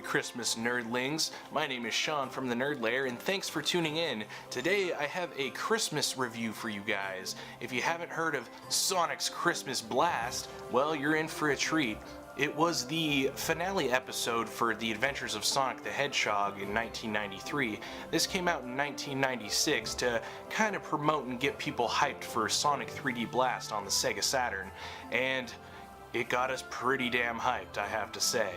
Merry Christmas, Nerdlings! My name is Sean from the Nerd Lair, and thanks for tuning in. Today I have a Christmas review for you guys. If you haven't heard of Sonic's Christmas Blast, well, you're in for a treat. It was the finale episode for The Adventures of Sonic the Hedgehog in 1993. This came out in 1996 to kind of promote and get people hyped for Sonic 3D Blast on the Sega Saturn, and it got us pretty damn hyped, I have to say.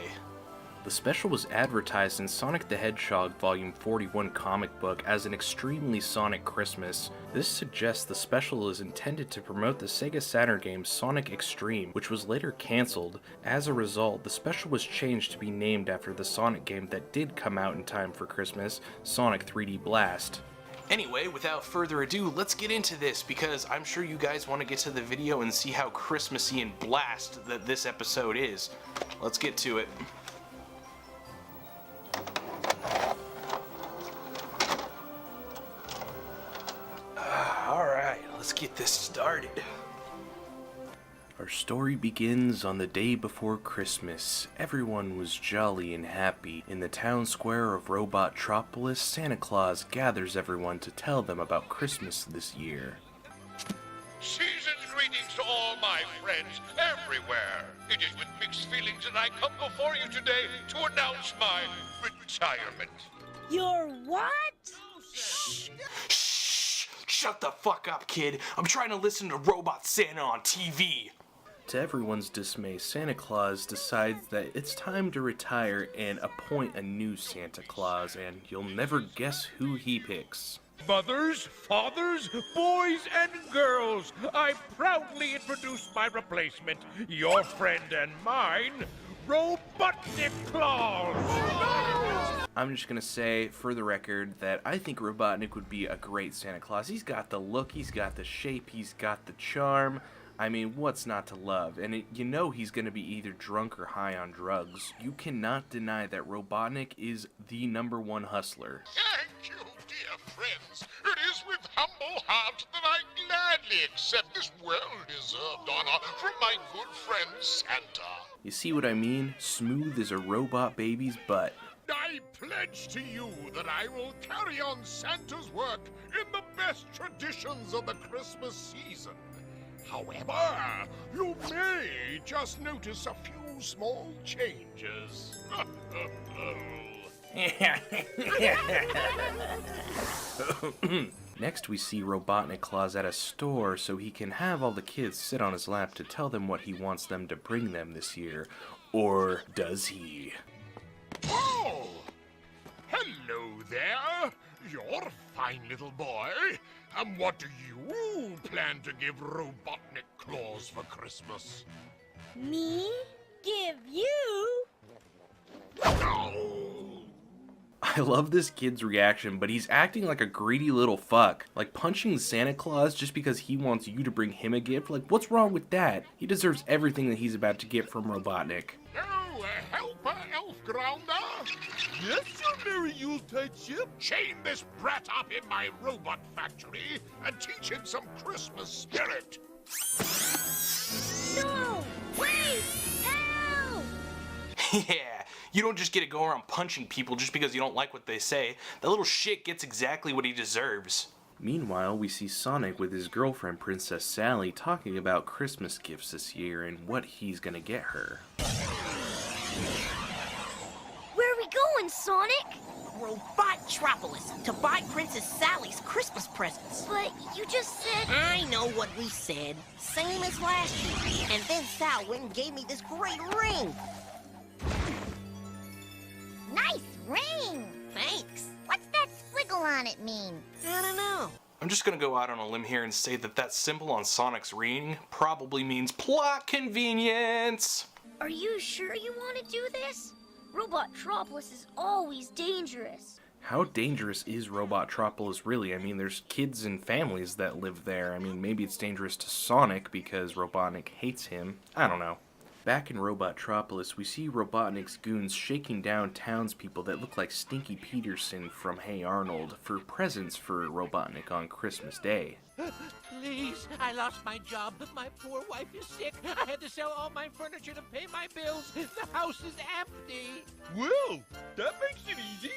The special was advertised in Sonic the Hedgehog Volume 41 comic book as an extremely Sonic Christmas. This suggests the special is intended to promote the Sega Saturn game Sonic Extreme, which was later cancelled. As a result, the special was changed to be named after the Sonic game that did come out in time for Christmas, Sonic 3D Blast. Anyway, without further ado, let's get into this, because I'm sure you guys want to get to the video and see how Christmassy and blast that this episode is. Let's get to it. Alright, let's get this started. Our story begins on the day before Christmas. Everyone was jolly and happy. In the town square of Robotropolis, Santa Claus gathers everyone to tell them about Christmas this year. Season's greetings to all my friends everywhere. It is with mixed feelings that I come before you today to announce my retirement. Your what? Shh! Shut the fuck up, kid. I'm trying to listen to Robot Santa on TV. To everyone's dismay, Santa Claus decides that it's time to retire and appoint a new Santa Claus, and you'll never guess who he picks. Mothers, fathers, boys, and girls, I proudly introduce my replacement, your friend and mine, Robotnik Claus! I'm just gonna say, for the record, that I think Robotnik would be a great Santa Claus. He's got the look, he's got the shape, he's got the charm. I mean, what's not to love? And you know he's gonna be either drunk or high on drugs. You cannot deny that Robotnik is the #1 hustler. Thank you, dear friends. It is with humble heart that I gladly accept this well-deserved honor from my good friend Santa. You see what I mean? Smooth as a robot baby's butt. I pledge to you that I will carry on Santa's work in the best traditions of the Christmas season. However, you may just notice a few small changes. Next, we see Robotnik Claus at a store so he can have all the kids sit on his lap to tell them what he wants them to bring them this year. Or does he? Oh! Hello there! You're a fine little boy. And what do you plan to give Robotnik Claus for Christmas? Me? Give you? No! I love this kid's reaction, but he's acting like a greedy little fuck. Like punching Santa Claus just because he wants you to bring him a gift? Like, what's wrong with that? He deserves everything that he's about to get from Robotnik. Oh, helper elf grounder? Yes, your merry Yuletide ship. Chain this brat up in my robot factory and teach him some Christmas spirit. No! Wait! Help! Yeah, you don't just get to go around punching people just because you don't like what they say. That little shit gets exactly what he deserves. Meanwhile, we see Sonic with his girlfriend Princess Sally talking about Christmas gifts this year and what he's gonna get her. Where are we going, Sonic? Robotropolis to buy Princess Sally's Christmas presents. But you just said... I know what we said. Same as last year. And then Sal went and gave me this great ring. Nice ring! Thanks. What's that squiggle on it mean? I don't know. I'm just gonna go out on a limb here and say that that symbol on Sonic's ring probably means plot convenience. Are you sure you want to do this? Robotropolis is always dangerous. How dangerous is Robotropolis really? I mean, there's kids and families that live there. I mean, maybe it's dangerous to Sonic because Robotnik hates him. I don't know. Back in Robotropolis, we see Robotnik's goons shaking down townspeople that look like Stinky Peterson from Hey Arnold for presents for Robotnik on Christmas Day. Please, I lost my job. My poor wife is sick. I had to sell all my furniture to pay my bills. The house is empty. Well, that makes it easy.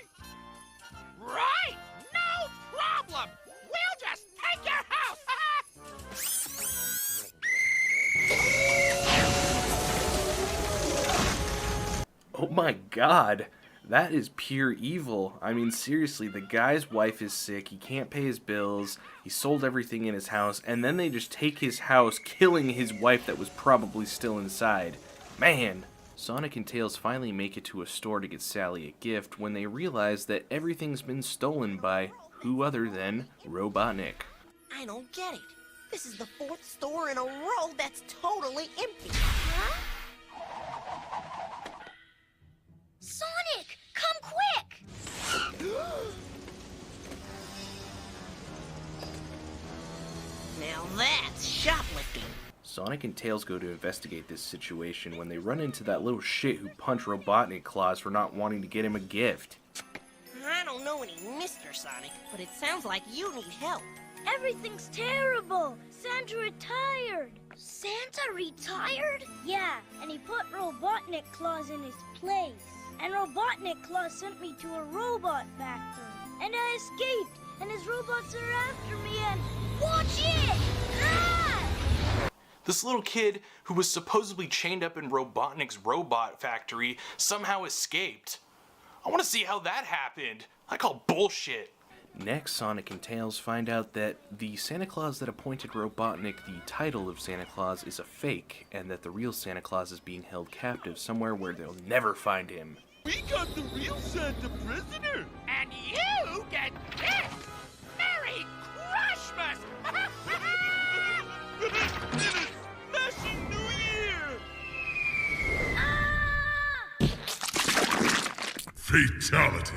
Right! No problem! We'll just take your house! Oh my god, that is pure evil. I mean, seriously, the guy's wife is sick, he can't pay his bills, he sold everything in his house, and then they just take his house, killing his wife that was probably still inside. Man! Sonic and Tails finally make it to a store to get Sally a gift when they realize that everything's been stolen by who other than Robotnik. I don't get it. This is the 4th store in a row that's totally empty. Huh? Sonic, come quick! Now that's shoplifting. Sonic and Tails go to investigate this situation when they run into that little shit who punched Robotnik Claus for not wanting to get him a gift. I don't know any Mr. Sonic, but it sounds like you need help. Everything's terrible. Santa retired. Santa retired? Yeah, and he put Robotnik Claus in his place. And Robotnik Claus sent me to a robot factory. And I escaped, and his robots are after me, and watch it! Ah! This little kid, who was supposedly chained up in Robotnik's robot factory, somehow escaped. I want to see how that happened. I call bullshit. Next, Sonic and Tails find out that the Santa Claus that appointed Robotnik the title of Santa Claus is a fake, and that the real Santa Claus is being held captive somewhere where they'll never find him. We got the real Santa prisoner. And you get this! Merry Christmas! And a smashing New Year! Fatality.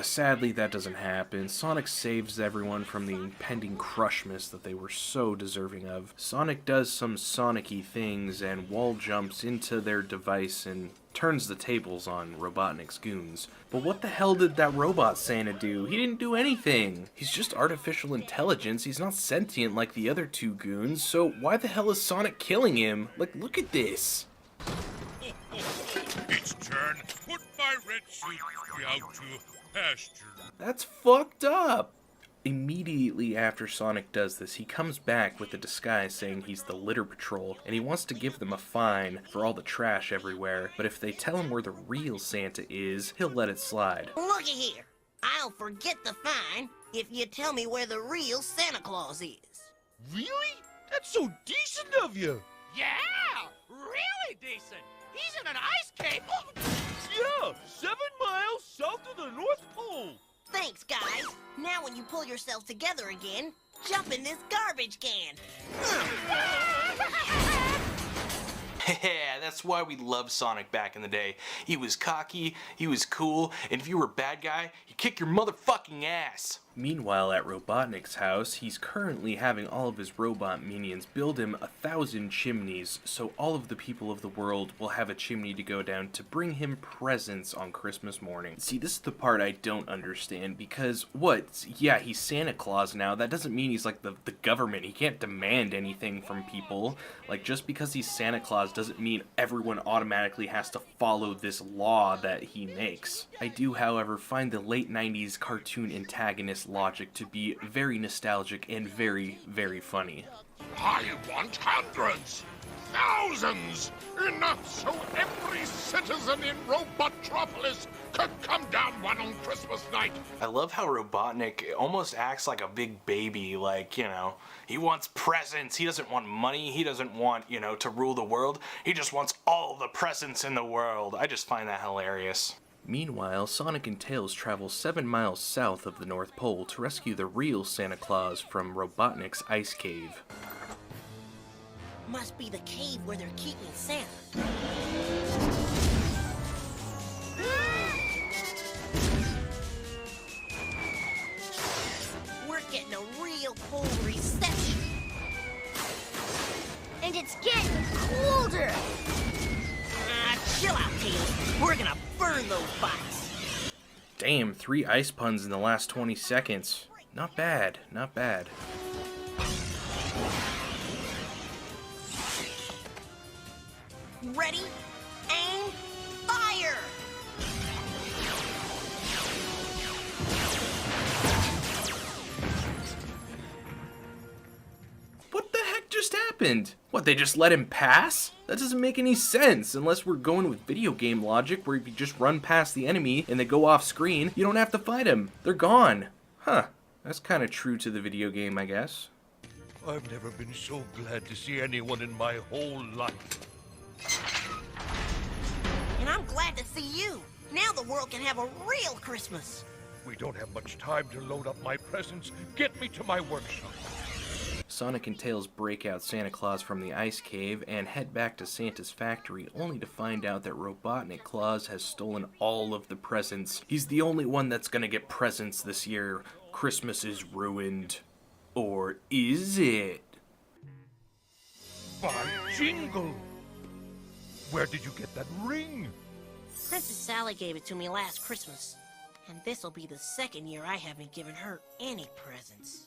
Sadly that doesn't happen. Sonic saves everyone from the impending Crushmas that they were so deserving of. Sonic does some Sonic-y things and wall jumps into their device and turns the tables on Robotnik's goons. But what the hell did that robot Santa do? He didn't do anything. He's just artificial intelligence. He's not sentient like the other two goons, so why the hell is Sonic killing him? Like, look at this. It's turn. Put my red suit out to pasture. That's fucked up. Immediately after Sonic does this, he comes back with a disguise saying he's the litter patrol, and he wants to give them a fine for all the trash everywhere, but if they tell him where the real Santa is, he'll let it slide. Looky here. I'll forget the fine if you tell me where the real Santa Claus is. Really? That's so decent of you. Yeah! Really decent! He's in an ice cable! Yeah, 7 miles south of the North Pole. Thanks, guys. Now when you pull yourselves together again, jump in this garbage can. Yeah, that's why we loved Sonic back in the day. He was cocky, he was cool, and if you were a bad guy, you kick your motherfucking ass. Meanwhile, at Robotnik's house, he's currently having all of his robot minions build him 1,000 chimneys, so all of the people of the world will have a chimney to go down to bring him presents on Christmas morning. See, this is the part I don't understand, because, what? Yeah, he's Santa Claus now, that doesn't mean he's like the government. He can't demand anything from people. Like, just because he's Santa Claus doesn't mean everyone automatically has to follow this law that he makes. I do, however, find the late 90s cartoon antagonist logic to be very nostalgic and very, very funny. I want hundreds, thousands, enough so every citizen in Robotropolis could come down one on Christmas night. I love how Robotnik almost acts like a big baby, like, you know, he wants presents, he doesn't want money, he doesn't want, you know, to rule the world, he just wants all the presents in the world. I just find that hilarious. Meanwhile, Sonic and Tails travel 7 miles south of the North Pole to rescue the real Santa Claus from Robotnik's ice cave. Must be the cave where they're keeping Santa. We're getting a real cold reception. And it's getting colder. Chill out, Tails. We're gonna burn those bikes. Damn, 3 ice puns in the last 20 seconds. Not bad, not bad. Ready, aim, fire! What the heck just happened? What, they just let him pass? That doesn't make any sense, unless we're going with video game logic, where if you just run past the enemy and they go off screen, you don't have to fight them. They're gone. Huh. That's kind of true to the video game, I guess. I've never been so glad to see anyone in my whole life. And I'm glad to see you. Now the world can have a real Christmas. We don't have much time to load up my presents. Get me to my workshop. Sonic and Tails break out Santa Claus from the ice cave and head back to Santa's factory, only to find out that Robotnik Claus has stolen all of the presents. He's the only one that's gonna get presents this year. Christmas is ruined. Or is it? By jingle! Where did you get that ring? Princess Sally gave it to me last Christmas. And this'll be the second year I haven't given her any presents.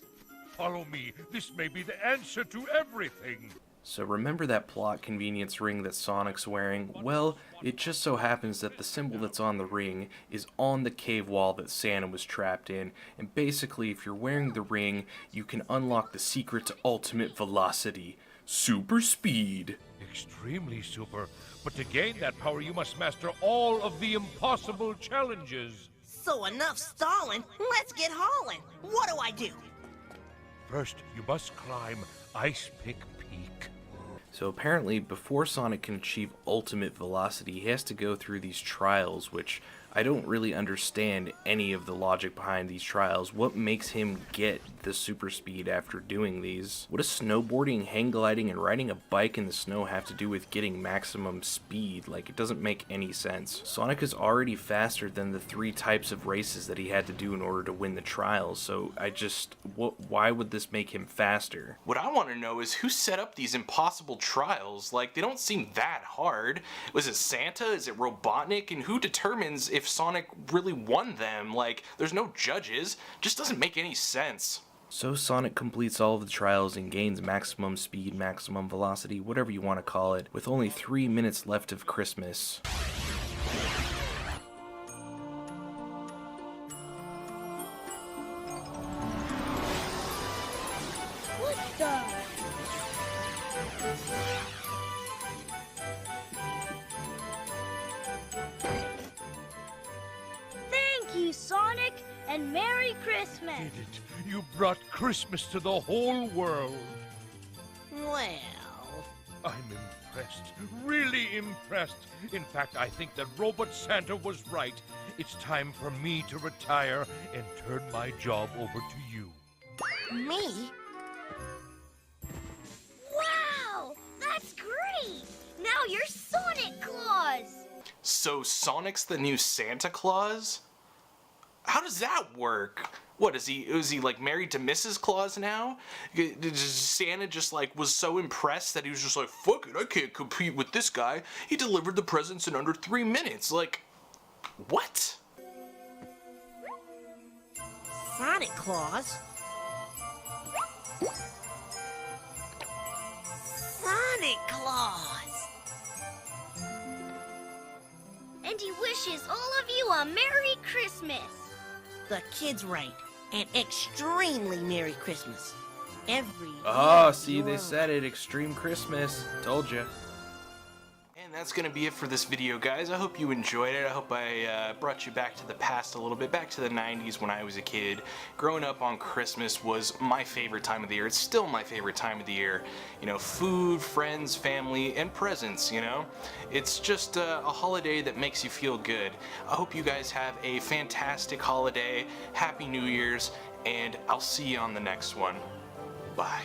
Follow me. This may be the answer to everything. So remember that plot convenience ring that Sonic's wearing? Well, it just so happens that the symbol that's on the ring is on the cave wall that Santa was trapped in, and basically if you're wearing the ring, you can unlock the secret to ultimate velocity, super speed. Extremely super. But to gain that power, you must master all of the impossible challenges. So enough stalling, let's get hauling. What do I do? First, you must climb Ice Pick Peak. So apparently, before Sonic can achieve ultimate velocity, he has to go through these trials, which I don't really understand any of the logic behind these trials. What makes him get the super speed after doing these? What does snowboarding, hang gliding, and riding a bike in the snow have to do with getting maximum speed? Like, it doesn't make any sense. Sonic is already faster than the 3 types of races that he had to do in order to win the trials, so why would this make him faster? What I want to know is who set up these impossible trials? Like, they don't seem that hard. Was it Santa? Is it Robotnik? And who determines if Sonic really won them? Like, there's no judges. Just doesn't make any sense. So Sonic completes all of the trials and gains maximum speed, maximum velocity, whatever you want to call it, with only 3 minutes left of Christmas. What the? Thank you, Sonic, and Merry Christmas. Did it? You brought Christmas to the whole world. Well, I'm impressed. Really impressed. In fact, I think that Robot Santa was right. It's time for me to retire and turn my job over to you. me? Wow, that's great. Now you're Sonic Claus. So Sonic's the new Santa Claus? How does that work? What, is he like married to Mrs. Claus now? Santa just like was so impressed that he was just like, fuck it, I can't compete with this guy. He delivered the presents in under 3 minutes. Like, what? Sonic Claus? Sonic Claus! And he wishes all of you a Merry Christmas. The kid's right. An extremely Merry Christmas. Every Oh, year see, they you're- said it. Extreme Christmas. Told you. And that's going to be it for this video, guys. I hope you enjoyed it. I hope I brought you back to the past a little bit, back to the 90s when I was a kid. Growing up on Christmas was my favorite time of the year. It's still my favorite time of the year. You know, food, friends, family, and presents, you know? It's just a holiday that makes you feel good. I hope you guys have a fantastic holiday. Happy New Year's, and I'll see you on the next one. Bye.